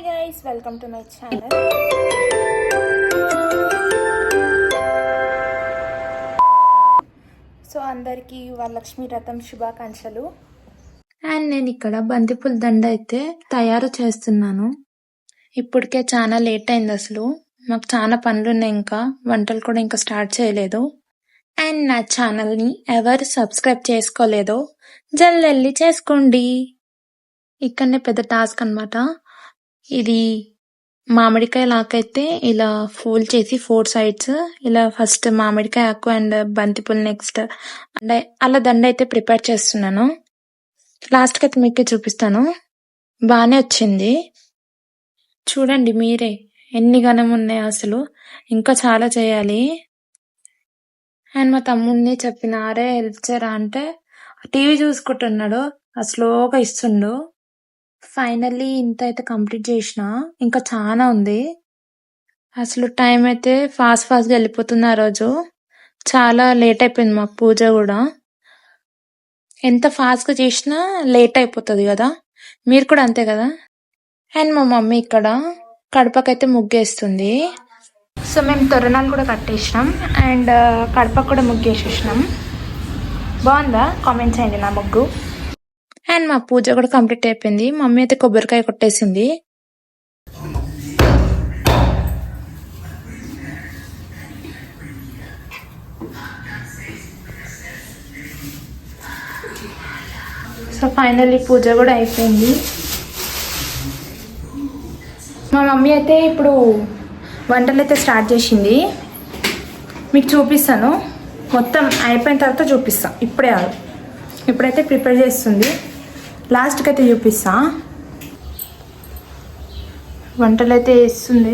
Hi guys, welcome to my channel. So అందరికీ వరలక్ష్మి వ్రతం శుభాకాంక్షలు. అండ్ నేను ఇక్కడ బంతిపూల దండ అయితే తయారు చేస్తున్నాను. ఇప్పటికే చాలా లేట్ అయింది. అసలు మాకు చాలా పనులు ఉన్నాయి, ఇంకా వంటలు కూడా ఇంకా స్టార్ట్ చేయలేదు. అండ్ నా ఛానల్ని ఎవరు సబ్స్క్రైబ్ చేసుకోలేదో జల్దీ చేసుకోండి. ఇక్కడనే పెద్ద టాస్క్ అన్నమాట. ఇది మామిడికాయ లాకైతే ఇలా ఫోల్డ్ చేసి 4 సైడ్స్ ఇలా ఫస్ట్ మామిడికాయ ఆకు అండ్ బంతిపూలు నెక్స్ట్ అండ్ అలా దండ అయితే ప్రిపేర్ చేస్తున్నాను. లాస్ట్కి అయితే మీకు చూపిస్తాను. బాగానే వచ్చింది, చూడండి మీరే ఎన్ని గణం ఉన్నాయి. అసలు ఇంకా చాలా చేయాలి. అండ్ మా తమ్ముడిని చెప్పిన అరే హెల్ప్ చేయరా అంటే టీవీ చూసుకుంటున్నాడు, స్లోగా ఇస్తుండు. ఫైనల్లీ ఇంత అయితే కంప్లీట్ చేసిన, ఇంకా చాలా ఉంది. అసలు టైం అయితే ఫాస్ట్గా వెళ్ళిపోతుంది. ఆ రోజు చాలా లేట్ అయిపోయింది మాకు పూజ కూడా. ఎంత ఫాస్ట్గా చేసినా లేట్ అయిపోతుంది కదా, మీరు కూడా అంతే కదా. అండ్ మా మమ్మీ ఇక్కడ కడపకైతే ముగ్గేస్తుంది. సో మేము తొరణాలు కూడా కట్టేసినాం అండ్ కడపకు కూడా ముగ్గేసేసినాం. బాగుందా? కామెంట్ చేయండి నా ముగ్గు. అండ్ మా పూజ కూడా కంప్లీట్ అయిపోయింది. మమ్మీ అయితే కొబ్బరికాయ కొట్టేసింది. సో ఫైనల్లీ పూజ కూడా అయిపోయింది. మా మమ్మీ అయితే ఇప్పుడు వంటలు అయితే స్టార్ట్ చేసింది. మీకు చూపిస్తాను, మొత్తం అయిపోయిన తర్వాత చూపిస్తాను. ఇప్పుడైతే ప్రిపేర్ చేస్తుంది. లాస్ట్కి అయితే చూపిస్తా. వంటలు అయితే వేస్తుంది.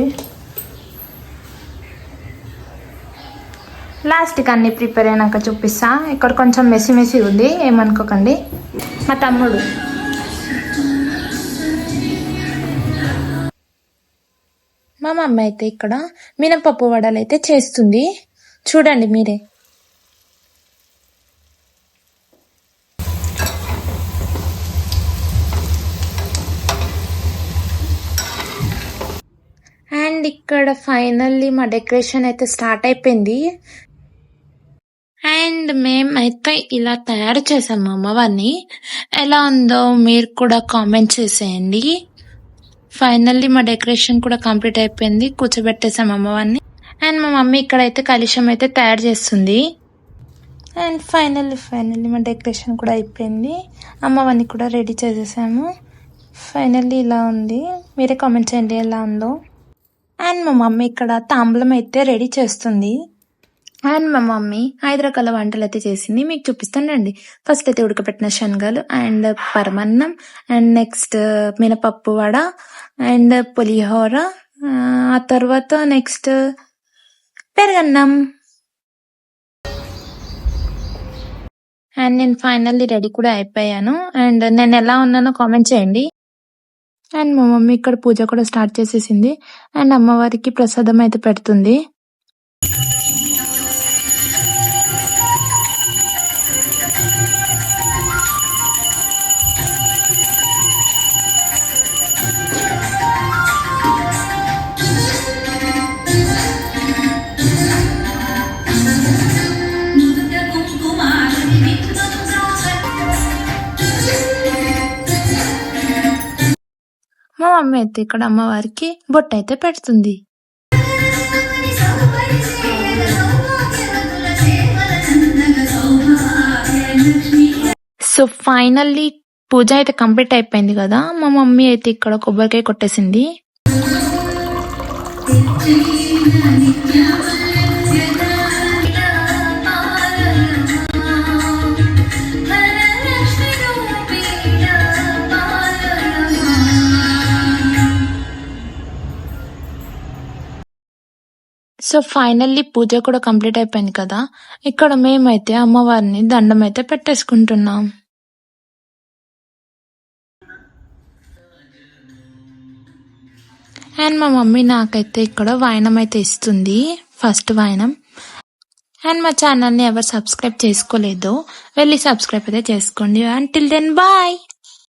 లాస్ట్కి అన్ని ప్రిపేర్ అయినాక చూపిస్తా. ఇక్కడ కొంచెం మెస్సి ఉంది, ఏమనుకోకండి. మా తమ్ముడు మా మమ్మీ అయితే ఇక్కడ మినపప్పు వడలు అయితే చేస్తుంది. చూడండి మీరే. అండ్ ఇక్కడ ఫైనల్లీ మా డెకరేషన్ అయితే స్టార్ట్ అయిపోయింది. అండ్ మేమైతే ఇలా తయారు చేసాం మా అమ్మవారిని. ఎలా ఉందో మీరు కూడా కామెంట్ చేసేయండి. ఫైనల్లీ మా డెకరేషన్ కూడా కంప్లీట్ అయిపోయింది. కూర్చోబెట్టేసాం అమ్మవారిని. అండ్ మా మమ్మీ ఇక్కడైతే కలుషం అయితే తయారు చేస్తుంది. అండ్ ఫైనల్లీ మా డెకరేషన్ కూడా అయిపోయింది. అమ్మవారిని కూడా రెడీ చేసేసాము. ఫైనల్లీ ఇలా ఉంది. మీరే కామెంట్ చేయండి ఎలా ఉందో. అండ్ మా మమ్మీ ఇక్కడ తాంబూలం అయితే రెడీ చేస్తుంది. అండ్ మా మమ్మీ 5 రకాల వంటలు అయితే చేసింది. మీకు చూపిస్తానండి. ఫస్ట్ అయితే ఉడకపెట్టిన శనగలు అండ్ పరమన్నం అండ్ నెక్స్ట్ మినపప్పు వడ అండ్ పులిహోర, ఆ తర్వాత నెక్స్ట్ పెరుగన్నం. అండ్ నేను ఫైనల్లీ రెడీ కూడా అయిపోయాను. అండ్ నేను ఎలా ఉన్నానో కామెంట్ చేయండి. అండ్ మా మమ్మీ ఇక్కడ పూజ కూడా స్టార్ట్ చేసేసింది. అండ్ అమ్మవారికి ప్రసాదం అయితే పెడుతుంది. మా మమ్మీ అయితే ఇక్కడ అమ్మవారికి బొట్టు అయితే పెడుతుంది. సో ఫైనల్లీ పూజ అయితే కంప్లీట్ అయిపోయింది కదా. మా మమ్మీ అయితే ఇక్కడ కొబ్బరికాయ కొట్టేసింది. సో ఫైనల్లీ పూజ కూడా కంప్లీట్ అయిపోయింది కదా. ఇక్కడ మేమైతే అమ్మవారిని దండం అయితే పెట్టేసుకుంటున్నాం. అండ్ మా మమ్మీ నాకైతే ఇక్కడ వాయనం అయితే ఇస్తుంది, ఫస్ట్ వాయనం. అండ్ మా ఛానల్ని ఎవరు సబ్స్క్రైబ్ చేసుకోలేదో వెళ్ళి సబ్స్క్రైబ్ అయితే చేసుకోండి. Until then bye.